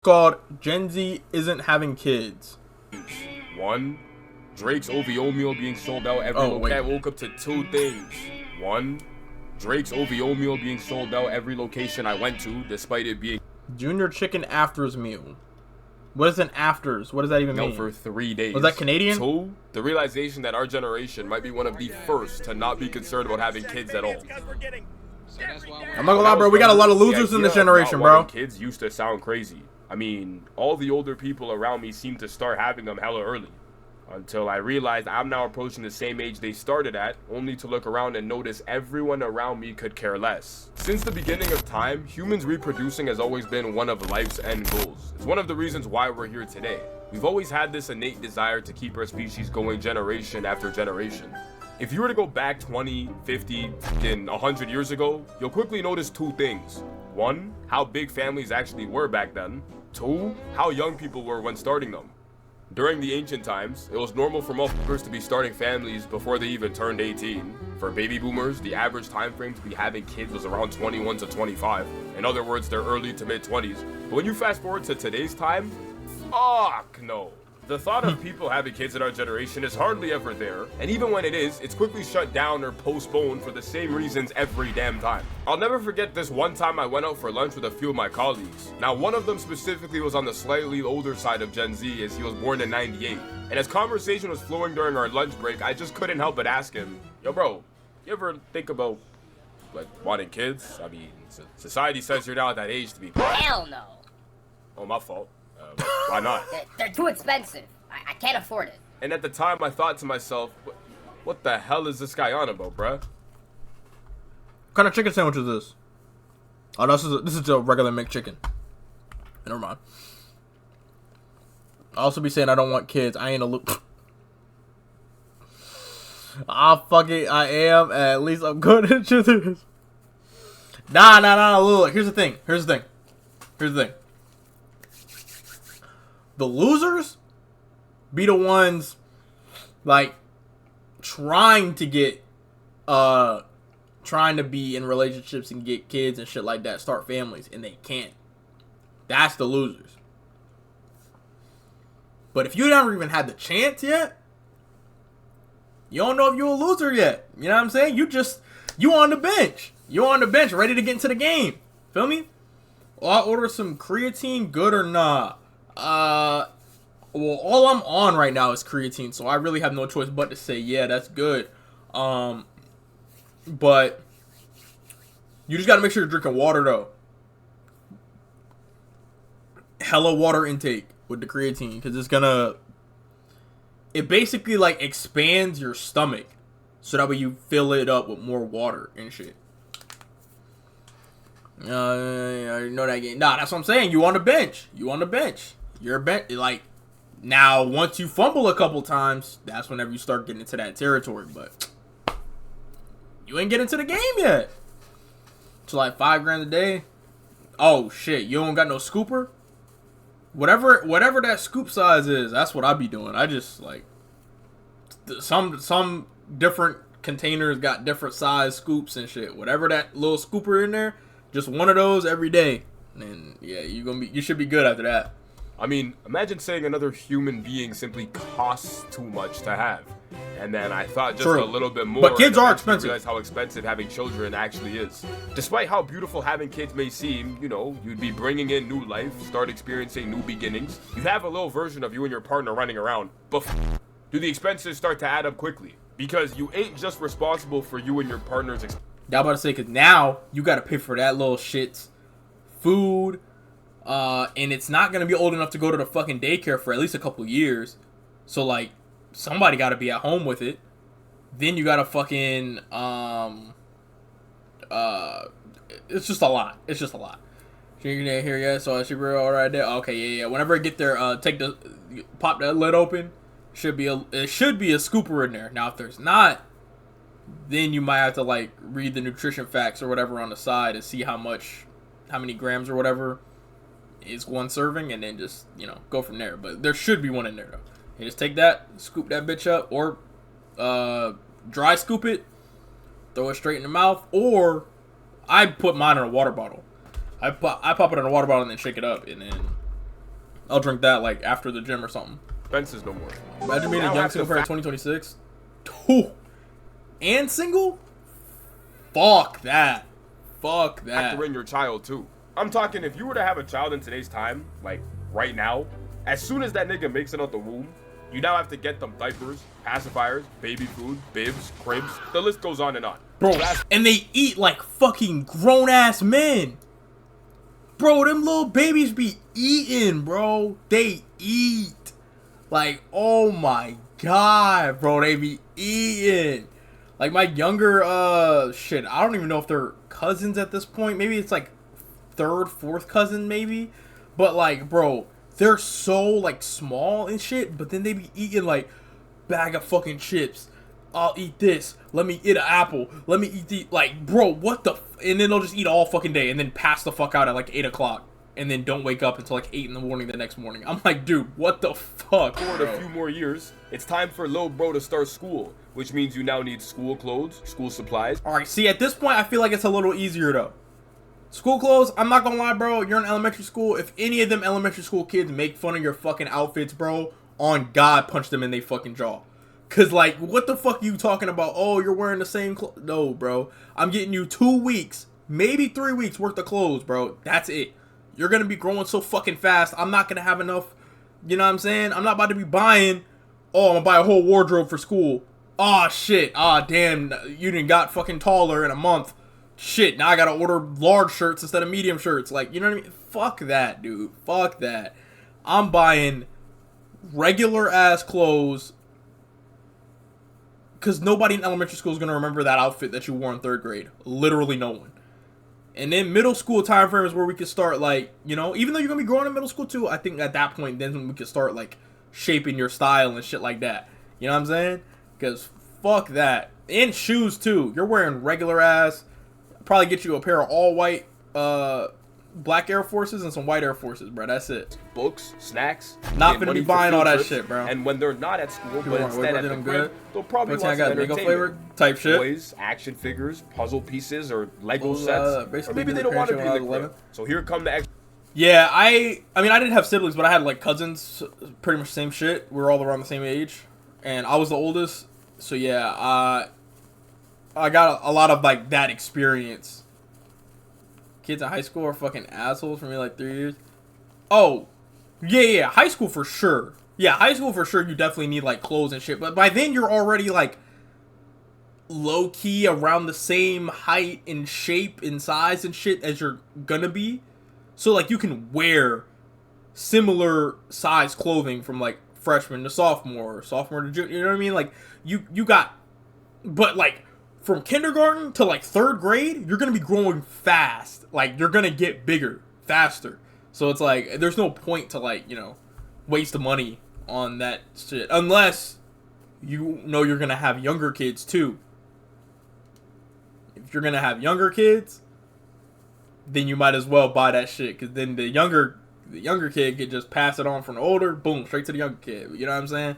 Called Gen Z Isn't Having Kids. One, Drake's OVO meal being sold out every location. I woke up to two things. One, Drake's OVO meal being sold out every location I went to, despite it being Junior Chicken Afters meal. What is an afters? What does that even mean? for 3 days. Was that Canadian? Two, the realization that our generation might be one of the first to not be concerned about having kids at all. I'm not gonna lie, bro. We got a lot of losers in this generation, bro. Kids used to sound crazy. I mean, all the older people around me seem to start having them hella early. Until I realized I'm now approaching the same age they started at, only to look around and notice everyone around me could care less. Since the beginning of time, humans reproducing has always been one of life's end goals. It's one of the reasons why we're here today. We've always had this innate desire to keep our species going generation after generation. If you were to go back 20, 50, and 100 years ago, you'll quickly notice two things. One, how big families actually were back then. Two, how young people were when starting them. During the ancient times, it was normal for motherfuckers to be starting families before they even turned 18. For baby boomers, the average time frame to be having kids was around 21 to 25. In other words, their early to mid 20s. But when you fast forward to today's time, fuck no. The thought of people having kids in our generation is hardly ever there, and even when it is, it's quickly shut down or postponed for the same reasons every damn time. I'll never forget this one time I went out for lunch with a few of my colleagues. Now, one of them specifically was on the slightly older side of Gen Z, as he was born in '98. And as conversation was flowing during our lunch break, I just couldn't help but ask him, "Yo bro, you ever think about, like, wanting kids? I mean, society says you're now at that age to be..." Hell no. Oh, my fault. Why not? They're too expensive. I can't afford it. And at the time, I thought to myself, what the hell is this guy on about, bruh? What kind of chicken sandwich is this? Oh, no, this is a regular McChicken. Never mind. I also be saying I don't want kids. I ain't a loop. Fuck it. I am. At least I'm good into this. Nah. Look, here's the thing. The losers be the ones, like, trying to be in relationships and get kids and shit like that, start families, and they can't. That's the losers. But if you never even had the chance yet, you don't know if you're a loser yet. You know what I'm saying? You on the bench. You on the bench, ready to get into the game. Feel me? Well, I'll order some creatine, good or not? Well, all I'm on right now is creatine, so I really have no choice but to say, yeah, that's good. But you just gotta make sure you're drinking water, though. Hella water intake with the creatine, because it basically, like, expands your stomach, so that way you fill it up with more water and shit. You know that game. Nah, that's what I'm saying. You on the bench. You're a bench. Like, now, once you fumble a couple times, that's whenever you start getting into that territory. But you ain't getting into the game yet. It's like $5 grand a day. Oh shit, you don't got no scooper? Whatever that scoop size is, that's what I be doing. I just, like, some different containers got different size scoops and shit. Whatever that little scooper in there, just one of those every day. And yeah, you should be good after that. I mean, imagine saying another human being simply costs too much to have. And then I thought just a little bit more. But kids are expensive. Realize how expensive having children actually is. Despite how beautiful having kids may seem, you know, you'd be bringing in new life, start experiencing new beginnings. You have a little version of you and your partner running around. But do the expenses start to add up quickly? Because you ain't just responsible for you and your partner's expenses. Yeah, I'm about to say, because now you got to pay for that little shit's food. And it's not going to be old enough to go to the fucking daycare for at least a couple years. So, like, somebody got to be at home with it. Then you got to fucking, it's just a lot. Here, yeah, so I should be all right there. Okay, yeah. Whenever I get there, pop that lid open. It should be a scooper in there. Now, if there's not, then you might have to, like, read the nutrition facts or whatever on the side and see how many grams or whatever is one serving, and then just, you know, go from there. But there should be one in there, though. You just take that, scoop that bitch up, or dry scoop it, throw it straight in the mouth, or I put mine in a water bottle. I pop it in a water bottle and then shake it up, and then I'll drink that like after the gym or something. Spencer's no more. Imagine being Now a young have to single parent 2026. And single? Fuck that. Fuck that. Factor in your child too. I'm talking if you were to have a child in today's time, like right now, as soon as that nigga makes it out the womb, you now have to get them diapers, pacifiers, baby food, bibs, cribs. The list goes on and on. Bro, and they eat like fucking grown-ass men. Bro, them little babies be eating, bro. They eat. Like, oh my god, bro. They be eating. Like, my younger, shit, I don't even know if they're cousins at this point. Maybe it's like third, fourth cousin, maybe. But, like, bro, they're so, like, small and shit. But then they be eating, like, bag of fucking chips. I'll eat this. Let me eat an apple. Let me eat the, like, bro, what the and then they'll just eat all fucking day and then pass the fuck out at like 8 o'clock and then don't wake up until like 8 in the morning the next morning. I'm like, dude, what the fuck? For a few more years, it's time for little bro to start school, which means you now need school clothes, school supplies. Alright, see, at this point, I feel like it's a little easier though. School clothes, I'm not gonna lie, bro. You're in elementary school. If any of them elementary school kids make fun of your fucking outfits, bro, on God, punch them in their fucking jaw. Cause like, what the fuck are you talking about? Oh, you're wearing the same clothes. No, bro. I'm getting you 2 weeks, maybe 3 weeks worth of clothes, bro. That's it. You're gonna be growing so fucking fast. I'm not gonna have enough. You know what I'm saying? I'm not about to be buying. Oh, I'm gonna buy a whole wardrobe for school. Oh shit. Ah, damn. You didn't got fucking taller in a month. Shit. Now I gotta order large shirts instead of medium shirts. Like, you know what I mean? Fuck that, dude. Fuck that. I'm buying regular ass clothes. Because nobody in elementary school is going to remember that outfit that you wore in 3rd grade. Literally no one. And then middle school time frame is where we could start, like, you know, even though you're going to be growing in middle school too, I think at that point, then we could start, like, shaping your style and shit like that. You know what I'm saying? Because fuck that. And shoes too. You're wearing regular ass. Probably get you a pair of all white, black Air Forces and some white Air Forces, bro. That's it. Books, snacks. Not and gonna be money for buying all field that trips. shit, bro. And when they're not at school, but instead at the crib, they'll probably What's I watch got? some Mango entertainment. flavor type shit. Toys, action figures, puzzle pieces, or Lego Those, sets. basically Or maybe did they the don't want to be in parent the show when I crib. was 11. So here come the extra. Yeah, I mean, I didn't have siblings, but I had, like, cousins, pretty much the same shit. We were all around the same age, and I was the oldest, so yeah, I got a lot of, like, that experience. Kids in high school are fucking assholes for me, like, 3 years. Oh, yeah, high school for sure. Yeah, high school for sure, you definitely need, like, clothes and shit, but by then you're already, like, low-key around the same height and shape and size and shit as you're gonna be. So, like, you can wear similar size clothing from, like, freshman to sophomore, sophomore to junior, you know what I mean? Like, you got, but, like, from kindergarten to, like, 3rd grade, you're going to be growing fast. Like, you're going to get bigger, faster. So, it's like, there's no point to, like, you know, waste the money on that shit. Unless you know you're going to have younger kids, too. If you're going to have younger kids, then you might as well buy that shit, because then the younger kid could just pass it on from the older, boom, straight to the younger kid. You know what I'm saying?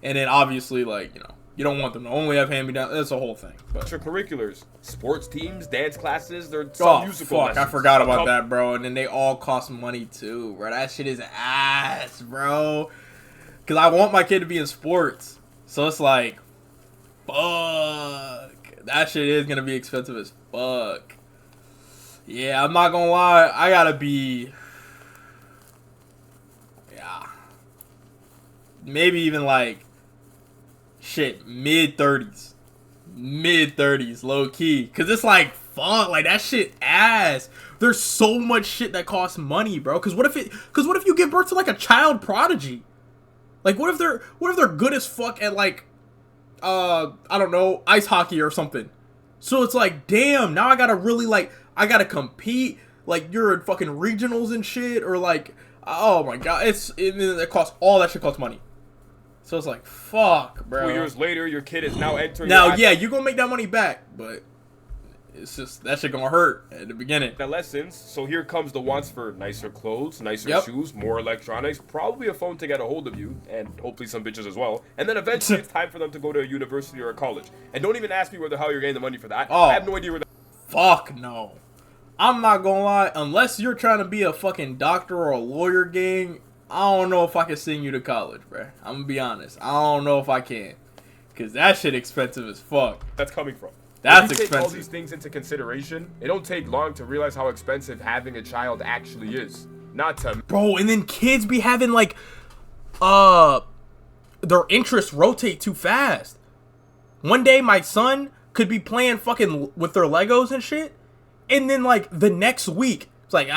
And then obviously, like, you know, you don't want them to only have hand-me-down. That's a whole thing. But Extracurriculars, sports teams, dance classes, there's some musical fuck, lessons. I forgot about that, bro. And then they all cost money too, bro. That shit is ass, bro. Because I want my kid to be in sports. So it's like, fuck. That shit is going to be expensive as fuck. Yeah, I'm not gonna lie. I gotta be, yeah, maybe even like, shit, mid-30s, low key. Cause it's like, fuck, like that shit ass. There's so much shit that costs money, bro. Cause what if you give birth to like a child prodigy? Like what if they're good as fuck at like, I don't know, ice hockey or something. So it's like, damn, now I gotta really like, I gotta compete, like, you're in fucking regionals and shit, or, like, oh my god, it costs, all that shit costs money. So it's like, fuck, bro. 2 years later, your kid is now entering... Now, yeah, you're gonna make that money back, but it's just, that shit gonna hurt at the beginning. Lessons, so here comes the wants for nicer clothes, nicer shoes, more electronics, probably a phone to get a hold of you, and hopefully some bitches as well. And then eventually it's time for them to go to a university or a college. And don't even ask me where the hell you're getting the money for that. Oh. I have no idea where the... Fuck no. I'm not gonna lie, unless you're trying to be a fucking doctor or a lawyer, gang, I don't know if I can send you to college, bro. I'm gonna be honest. I don't know if I can, cause that shit expensive as fuck. That's coming from. That's if you take expensive. all these things into consideration, it don't take long to realize how expensive having a child actually is. Not to Bro, and then kids be having like, their interests rotate too fast. One day my son could be playing fucking with their Legos and shit, and then like the next week it's like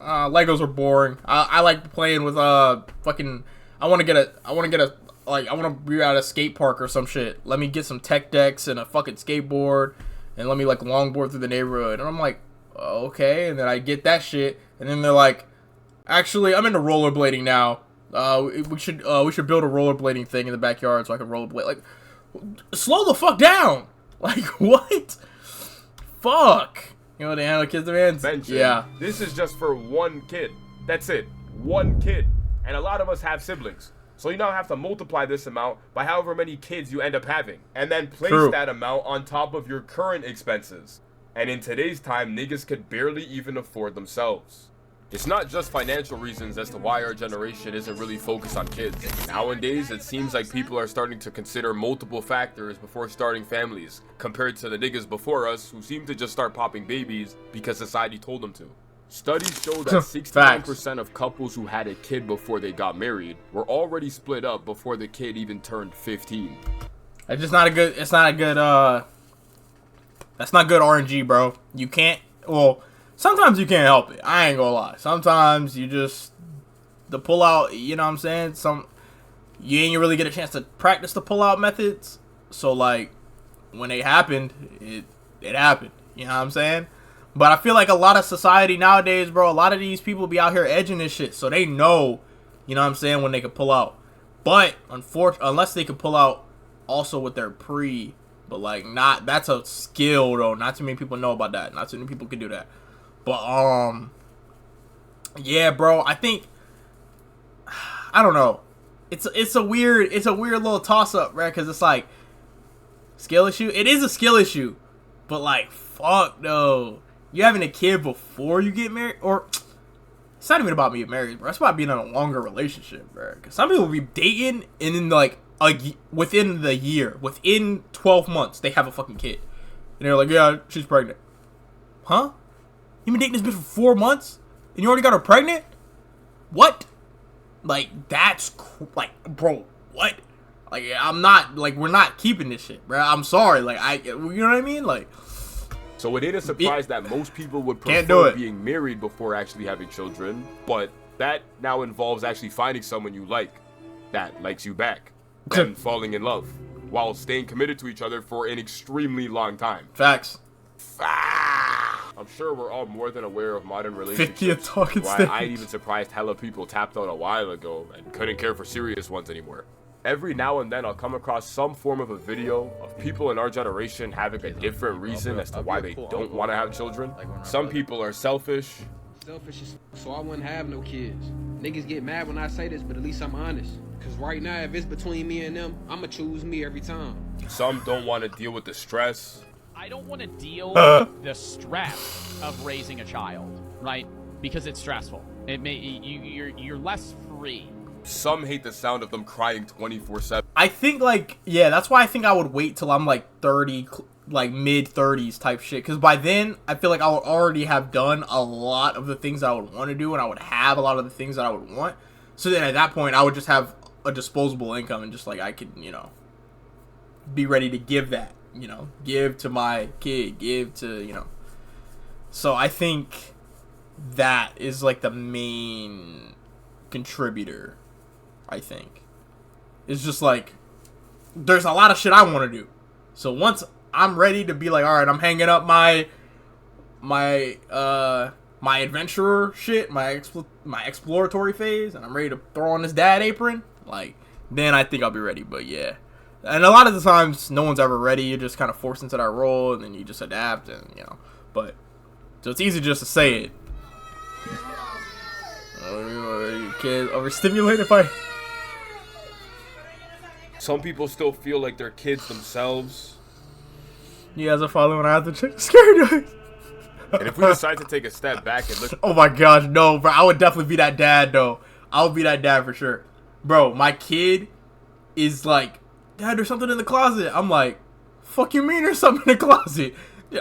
Legos are boring. I like playing with fucking. I want to be at a skate park or some shit. Let me get some tech decks and a fucking skateboard, and let me like longboard through the neighborhood. And I'm like, okay. And then I get that shit, and then they're like, actually, I'm into rollerblading now. We should build a rollerblading thing in the backyard so I can rollerblade. Like, slow the fuck down. Like, what? Fuck. You know what they handle kids demands? mention. Yeah. This is just for one kid. That's it. One kid. And a lot of us have siblings. So you now have to multiply this amount by however many kids you end up having. And then place True. that amount on top of your current expenses. And in today's time, niggas could barely even afford themselves. It's not just financial reasons as to why our generation isn't really focused on kids. Nowadays, it seems like people are starting to consider multiple factors before starting families, compared to the niggas before us who seem to just start popping babies because society told them to. Studies show that 69% of couples who had a kid before they got married were already split up before the kid even turned 15. It's just not a good. It's not a good. That's not good RNG, bro. You can't. Well, sometimes you can't help it. I ain't gonna lie. Sometimes you just the pull out. You know what I'm saying? You ain't really get a chance to practice the pull out methods. So like, when it happened, it happened. You know what I'm saying? But I feel like a lot of society nowadays, bro, a lot of these people be out here edging this shit. So they know, you know what I'm saying, when they can pull out. But, unless they can pull out also with their pre. But, like, that's a skill, though. Not too many people know about that. Not too many people can do that. But, yeah, bro, I think, I don't know. It's a weird little toss-up, right? Because it's like, skill issue? It is a skill issue. But, like, fuck, no. You having a kid before you get married? Or, it's not even about being married, bro. It's about being in a longer relationship, bro. Because some people be dating, and then, like, within the year, within 12 months, they have a fucking kid. And they're like, yeah, she's pregnant. Huh? You been dating this bitch for 4 months? And you already got her pregnant? What? Like, that's, like, bro, what? Like, we're not keeping this shit, bro. I'm sorry. Like, you know what I mean? Like, so it ain't a surprise that most people would Can't prefer do it. being married before actually having children, but that now involves actually finding someone you like, that likes you back, and falling in love, while staying committed to each other for an extremely long time. facts. I'm sure we're all more than aware of modern 50th relationships. talking Why stage. I ain't even surprised hella people tapped out a while ago and couldn't care for serious ones anymore. Every now and then I'll come across some form of a video of people in our generation having a different reason as to why they don't want to have children. Some people are selfish. Selfish as so I wouldn't have no kids. Niggas get mad when I say this, but at least I'm honest. Cause right now, if it's between me and them, I'ma choose me every time. Some don't want to deal with the stress. I don't want to deal with the stress of raising a child, right? Because it's stressful. You're less free. Some hate the sound of them crying 24/7. I think, like, yeah, that's why I think I would wait till I'm, like, 30, like, mid-30s type shit. Because by then, I feel like I would already have done a lot of the things that I would want to do, and I would have a lot of the things that I would want. So then at that point, I would just have a disposable income, and just, like, I could, you know, be ready to give that, you know, give to my kid, give to, you know. So I think that is, like, the main contributor, I think. It's just like, there's a lot of shit I want to do. So once I'm ready to be like, all right, I'm hanging up my adventurer shit, my exploratory phase, and I'm ready to throw on this dad apron, like, then I think I'll be ready. But yeah, and a lot of the times no one's ever ready. You're just kind of forced into that role, and then you just adapt, and you know. But so it's easy just to say it. Kid overstimulated by. Some people still feel like they're kids themselves. You guys are following. I have to check the scary noise. And if we decide to take a step back and look Oh my gosh, no, bro. I would definitely be that dad, though. I'll be that dad for sure. Bro, my kid is like, Dad, there's something in the closet. I'm like, fuck you mean there's something in the closet?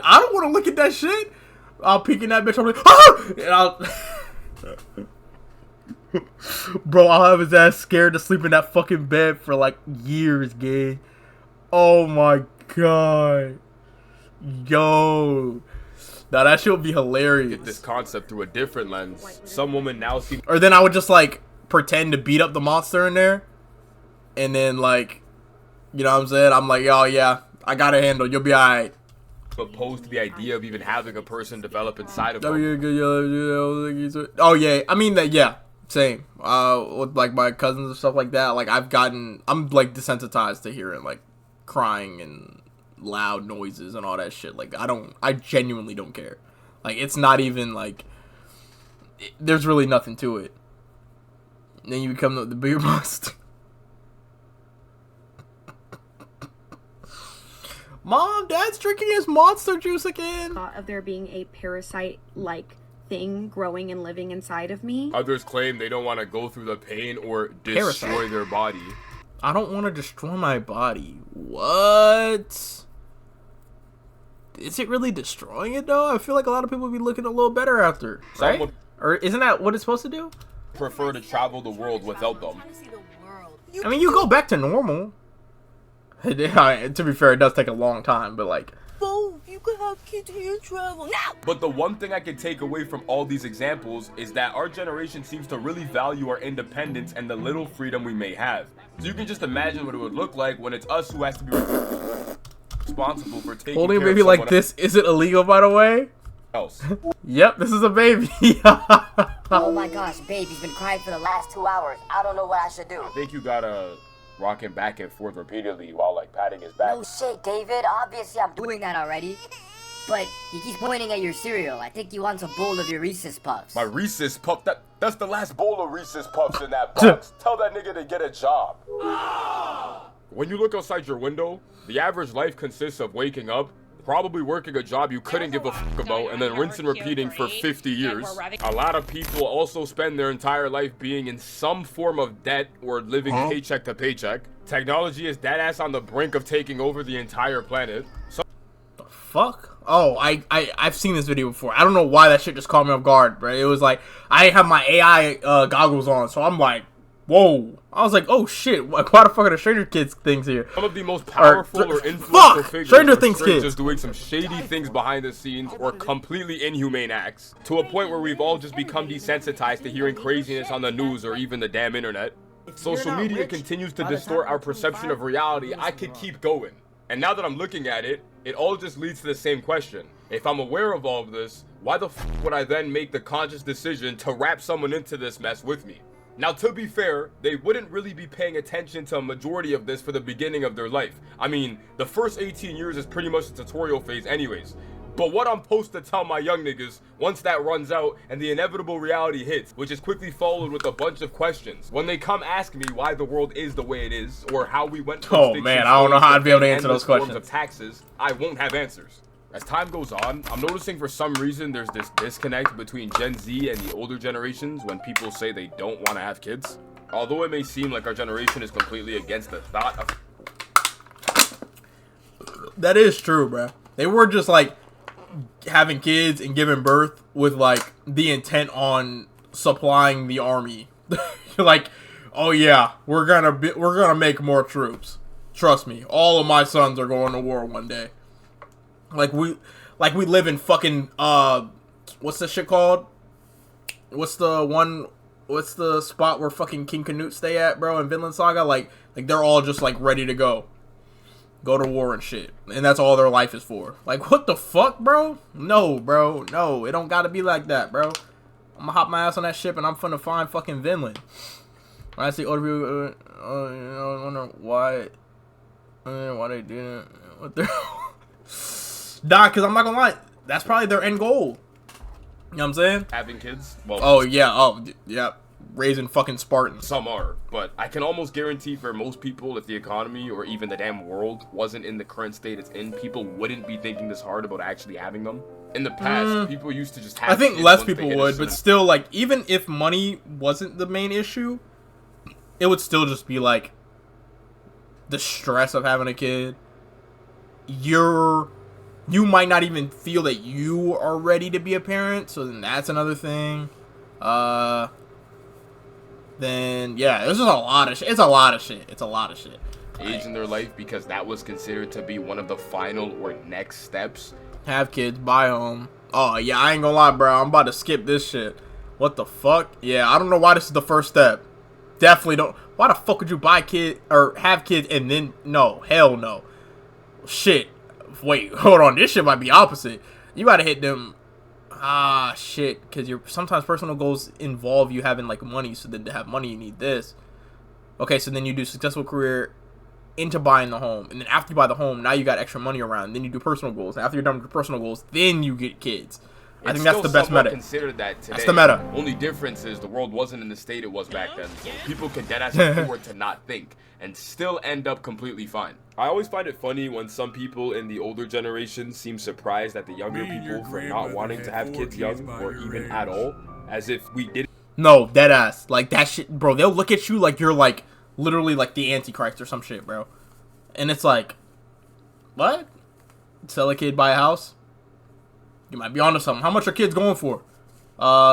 I don't want to look at that shit. I'll peek in that bitch. I'm like, ah! And Bro, I'll have his ass scared to sleep in that fucking bed for like years, gay. Oh my god. Yo. Now that shit would be hilarious. Get this concept through a different lens. Some women now see. Or then I would just like pretend to beat up the monster in there. And then like, you know what I'm saying? I'm like, oh yeah, I got a handle. You'll be alright. Opposed to the idea of even having a person develop inside of them. Oh yeah, I mean that. Yeah, same. With like my cousins and stuff like that. Like I'm like desensitized to hearing like crying and loud noises and all that shit. Like I genuinely don't care. Like it's not even like there's really nothing to it. And then you become the bigger monster. Mom, Dad's drinking his monster juice again. Thought of there being a parasite-like thing growing and living inside of me. Others claim they don't want to go through the pain or destroy their body. I don't want to destroy my body. What? Is it really destroying it though? I feel like a lot of people would be looking a little better after, right? Or isn't that what it's supposed to do? Prefer to travel the world without them. I mean, you go back to normal. To be fair, it does take a long time, but like, Both, you could have kids and you travel now. But the one thing I can take away from all these examples is that our generation seems to really value our independence and the little freedom we may have. So you can just imagine what it would look like when it's us who has to be responsible for taking holding a care of baby like someone this isn't illegal, by the way. else. Yep, this is a baby. Oh my gosh, babe, he's been crying for the last 2 hours. I don't know what I should do. I think you gotta rock him back and forth repeatedly while like patting his back. No shit, David. Obviously, I'm doing that already. But he keeps pointing at your cereal. I think he wants a bowl of your Reese's Puffs. My Reese's Puff, that's the last bowl of Reese's Puffs in that box. Tell that nigga to get a job. When you look outside your window, the average life consists of waking up, probably working a job you couldn't give a fuck about, and then rinse and repeating for 50 years. A lot of people also spend their entire life being in some form of debt or living paycheck to paycheck. Technology is dead ass on the brink of taking over the entire planet. So Fuck. Oh, I've seen this video before. I don't know why that shit just caught me off guard, bro. It was like I have my AI goggles on, so I'm like, whoa. I was like, oh shit, why the fuck are the Stranger Kids things here? some of the most powerful or influential figures Stranger are Things straight kids. just doing some shady things behind the scenes or completely inhumane acts, to a point where we've all just become desensitized to hearing craziness on the news or even the damn internet. Social media continues to distort our perception of reality. I could keep going. And now that I'm looking at it, it all just leads to the same question. If I'm aware of all of this, why the f would I then make the conscious decision to wrap someone into this mess with me? Now, to be fair, they wouldn't really be paying attention to a majority of this for the beginning of their life. I mean, the first 18 years is pretty much the tutorial phase anyways. But what I'm supposed to tell my young niggas once that runs out and the inevitable reality hits, which is quickly followed with a bunch of questions, when they come ask me why the world is the way it is, or how we went from Oh man, I don't know how I'd be able to answer those forms questions. of taxes, I won't have answers. As time goes on, I'm noticing for some reason there's this disconnect between Gen Z and the older generations when people say they don't want to have kids. Although it may seem like our generation is completely against the thought of... That is true, bro. They were just like having kids and giving birth with like the intent on supplying the army. Like, oh yeah, we're gonna make more troops. Trust me, all of my sons are going to war one day. Like we live in fucking what's this shit called? What's the spot where fucking King Canute stay at, bro, in Vinland Saga? Like they're all just like ready to go to war and shit, and that's all their life is for. Like, what the fuck, bro? No, bro, no, it don't gotta be like that, bro. I'm gonna hop my ass on that ship and I'm finna find fucking Vinland. When I see older people, I wonder why they didn't. What the Nah, because I'm not gonna lie, that's probably their end goal. You know what I'm saying? having kids. Well, Oh, yeah. Oh, yeah. raising fucking Spartans. Some are, but I can almost guarantee for most people, if the economy or even the damn world wasn't in the current state it's in, people wouldn't be thinking this hard about actually having them. In the past, people used to just have I think kids less once they people hit a would, but certain- still, like, even if money wasn't the main issue, it would still just be like the stress of having a kid. You might not even feel that you are ready to be a parent, so then that's another thing. Then yeah, there's just a lot of shit. It's a lot of shit. age in their life because that was considered to be one of the final or next steps. Have kids, buy a home. Oh yeah, I ain't gonna lie, bro. I'm about to skip this shit. What the fuck? Yeah, I don't know why this is the first step. Definitely don't. Why the fuck would you buy kid or have kids and then no? Hell no. Shit. Wait, hold on. This shit might be opposite. You gotta hit them. Shit. Because sometimes personal goals involve you having like money. So then to have money, you need this. Okay, so then you do successful career into buying the home, and then after you buy the home, now you got extra money around. Then you do personal goals. And after you're done with your personal goals, then you get kids. I think that's the best meta. Considered that today. That's the meta. Only difference is the world wasn't in the state it was back then. So people could deadass afford to not think and still end up completely fine. I always find it funny when some people in the older generation seem surprised at the younger people for not wanting to have kids young or even at all, as if we didn't. No, deadass. Like that shit, bro. They'll look at you like you're like literally like the Antichrist or some shit, bro. And it's like, what? Sell a kid, buy a house? You might be onto something. How much are kids going for?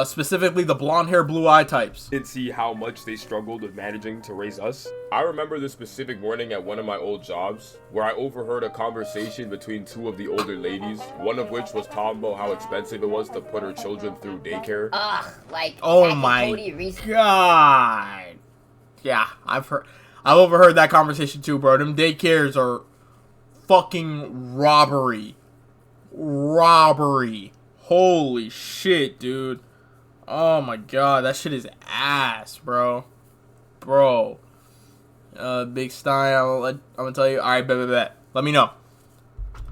Specifically the blonde hair, blue eye types. Did see how much they struggled with managing to raise us. I remember this specific morning at one of my old jobs where I overheard a conversation between two of the older ladies, one of which was talking about how expensive it was to put her children through daycare. Like Oh Zack and my Cody recently- God. Yeah, I've overheard that conversation too, bro. Them daycares are fucking robbery. Holy shit, dude. Oh my god, that shit is ass, bro. Big Stein, I'm gonna tell you. Alright, bet. Let me know.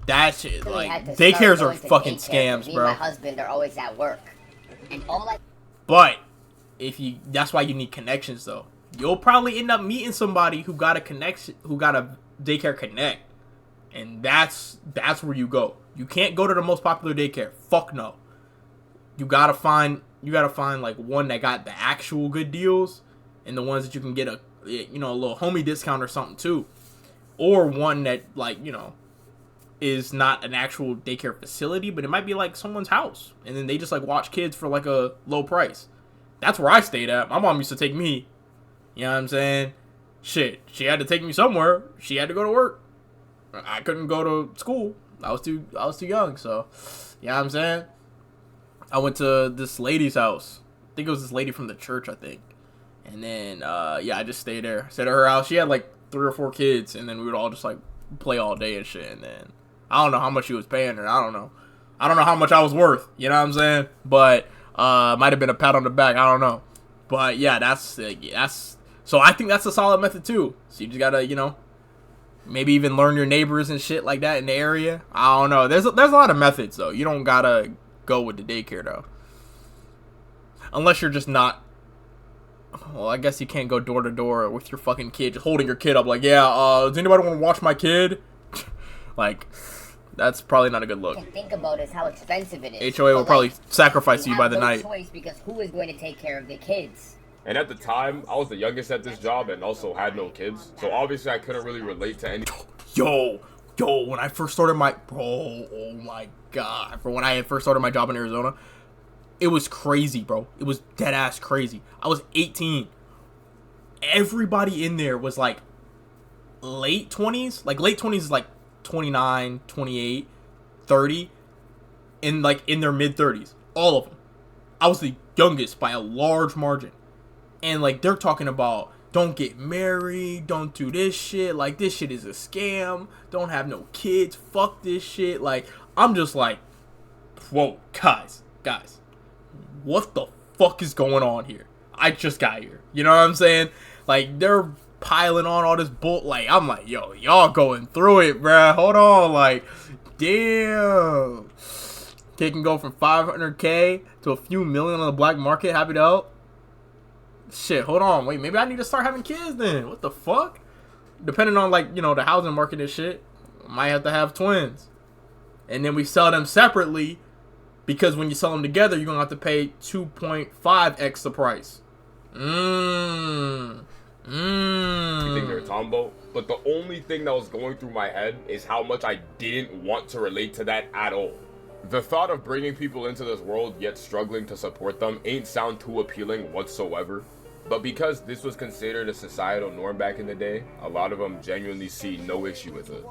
That shit, really like, had to daycares start are going to fucking daycare 'cause scams, me bro. And my husband are always at work, and all I. But that's why you need connections, though. You'll probably end up meeting somebody who got a connection, who got a daycare connect, and that's where you go. You can't go to the most popular daycare. Fuck no. You gotta find like one that got the actual good deals, and the ones that you can get a little homie discount or something too, or one that like is not an actual daycare facility, but it might be like someone's house, and then they just like watch kids for like a low price. That's where I stayed at. My mom used to take me. You know what I'm saying? Shit, she had to take me somewhere. She had to go to work. I couldn't go to school. I was too young. So, you know what I'm saying? I went to this lady's house. I think it was this lady from the church, I think. And then, I just stayed there. Stayed at her house. She had like 3 or 4 kids, and then we would all just like play all day and shit. And then I don't know how much she was paying her. I don't know how much I was worth. You know what I'm saying? But might have been a pat on the back. I don't know. But yeah, that's. So I think that's a solid method too. So you just gotta, maybe even learn your neighbors and shit like that in the area. I don't know. There's a lot of methods though. You don't gotta go with the daycare though. Unless you're just not. Well, I guess you can't go door to door with your fucking kid, just holding your kid up like, yeah, does anybody want to watch my kid? Like, that's probably not a good look. Can think about is how expensive it is. HOA will But, probably like, sacrifice you by have the no night. choice because who is going to take care of the kids? And at the time, I was the youngest at this job and also had no kids. So obviously I couldn't really relate to any. Yo, when I first started oh my god. When I had first started my job in Arizona, it was crazy, bro. It was dead ass crazy. I was 18. Everybody in there was like late 20s. Like late 20s is like 29, 28, 30. And like in their mid 30s. All of them. I was the youngest by a large margin. And like they're talking about don't get married, don't do this shit, like this shit is a scam, don't have no kids, fuck this shit. Like I'm just like, whoa, guys, what the fuck is going on here? I just got here. You know what I'm saying? Like they're piling on all this bull. Like I'm like, yo, y'all going through it, bruh. Hold on, like, damn. Kid can go from 500K to a few million on the black market. Happy to help. shit, hold on, wait, maybe I need to start having kids then. What the fuck? Depending on, like, you know, the housing market and shit, I might have to have twins. And then we sell them separately, because when you sell them together, you're gonna have to pay 2.5x the price. You think they're Tombo? But the only thing that was going through my head is how much I didn't want to relate to that at all. The thought of bringing people into this world yet struggling to support them ain't sound too appealing whatsoever. But because this was considered a societal norm back in the day, a lot of them genuinely see no issue with it.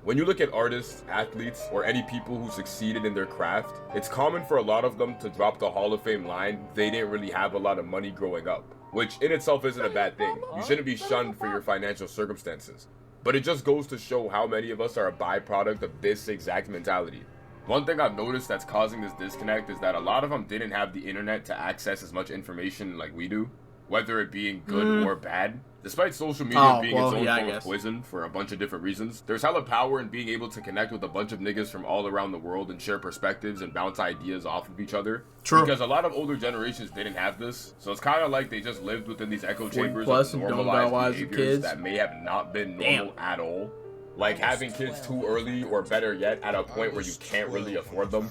When you look at artists, athletes, or any people who succeeded in their craft, it's common for a lot of them to drop the Hall of Fame line, they didn't really have a lot of money growing up. Which in itself isn't a bad thing. You shouldn't be shunned for your financial circumstances. But it just goes to show how many of us are a byproduct of this exact mentality. One thing I've noticed that's causing this disconnect is that a lot of them didn't have the internet to access as much information like we do, whether it being good or bad. Despite social media being its own form of poison for a bunch of different reasons, there's hella power in being able to connect with a bunch of niggas from all around the world and share perspectives and bounce ideas off of each other. True. Because a lot of older generations didn't have this, so it's kind of like they just lived within these echo chambers of normalized behaviors that may have not been normal at all. Like having kids too early, or better yet, at a point where you can't really afford them.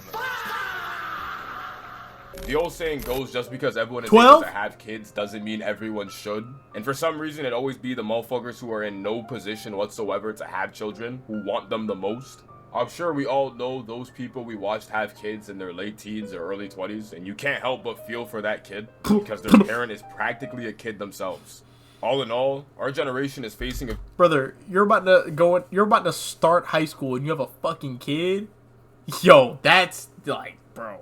The old saying goes, just because everyone is able to have kids doesn't mean everyone should. And for some reason, it always be the motherfuckers who are in no position whatsoever to have children who want them the most. I'm sure we all know those people we watched have kids in their late teens or early 20s, and you can't help but feel for that kid because their parent is practically a kid themselves. All in all, our generation is facing a— Brother, you're about to start high school and you have a fucking kid? Yo, that's like, bro,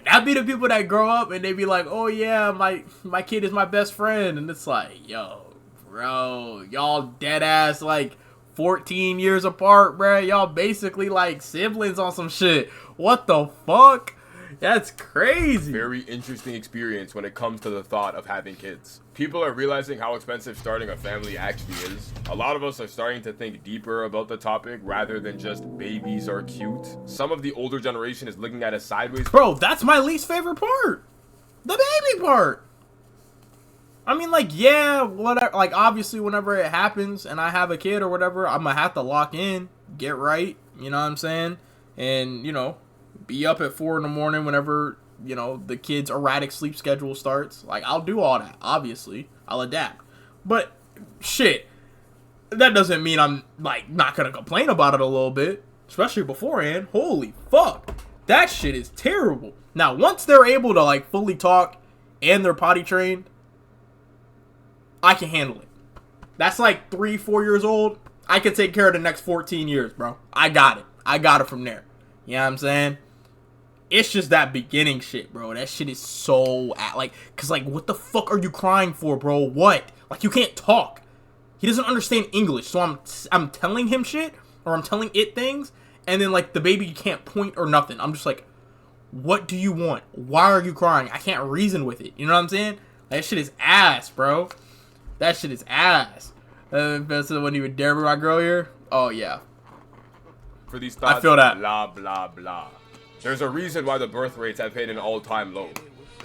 that be the people that grow up and they be like, oh yeah, my kid is my best friend, and it's like, yo, bro, y'all dead ass like 14 years apart, bro. Y'all basically like siblings on some shit. What the fuck? That's crazy. Very interesting experience when it comes to the thought of having kids. People are realizing how expensive starting a family actually is. A lot of us are starting to think deeper about the topic rather than just babies are cute. Some of the older generation is looking at it sideways. Bro, that's my least favorite part. The baby part. I mean, like, yeah, whatever. Like, obviously, whenever it happens and I have a kid or whatever, I'm gonna have to lock in, get right. You know what I'm saying? And, you know, be up at 4 in the morning whenever, you know, the kid's erratic sleep schedule starts. Like, I'll do all that. Obviously, I'll adapt. But, shit, that doesn't mean I'm, like, not gonna complain about it a little bit. Especially beforehand. Holy fuck. That shit is terrible. Now, once they're able to, like, fully talk and they're potty trained, I can handle it. That's like 3-4 years old. I can take care of the next 14 years, bro. I got it. I got it from there. You know what I'm saying? It's just that beginning shit, bro. That shit is so cause like, what the fuck are you crying for, bro? What? Like, you can't talk. He doesn't understand English, so I'm telling him shit, or I'm telling it things, and then like the baby can't point or nothing. I'm just like, what do you want? Why are you crying? I can't reason with it. You know what I'm saying? That shit is ass, bro. That shit is ass. That's when you would dare my girl here. Oh yeah. For these thoughts, I feel that. Blah blah blah. There's a reason why the birth rates have hit an all-time low.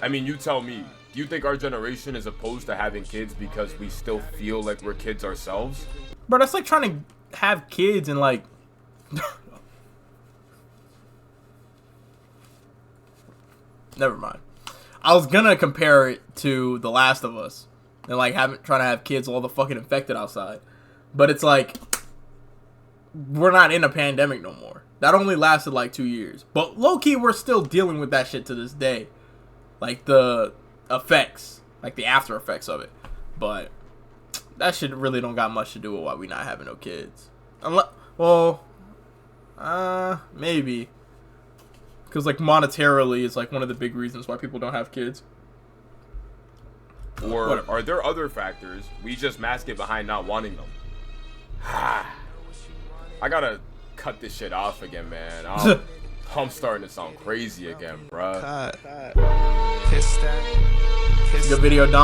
I mean, you tell me. Do you think our generation is opposed to having kids because we still feel like we're kids ourselves? Bro, that's like trying to have kids and like. Never mind. I was gonna compare it to The Last of Us and like trying to have kids all the fucking infected outside, but it's like we're not in a pandemic no more. That only lasted like 2 years, but low key we're still dealing with that shit to this day, like the effects, like the after effects of it. But that shit really don't got much to do with why we not having no kids. Unless, well, maybe. Because, like, monetarily is, like, one of the big reasons why people don't have kids. Or whatever. Are there other factors? We just mask it behind not wanting them. I gotta cut this shit off again, man. I'm starting to sound crazy again, bruh. Good video, Dom.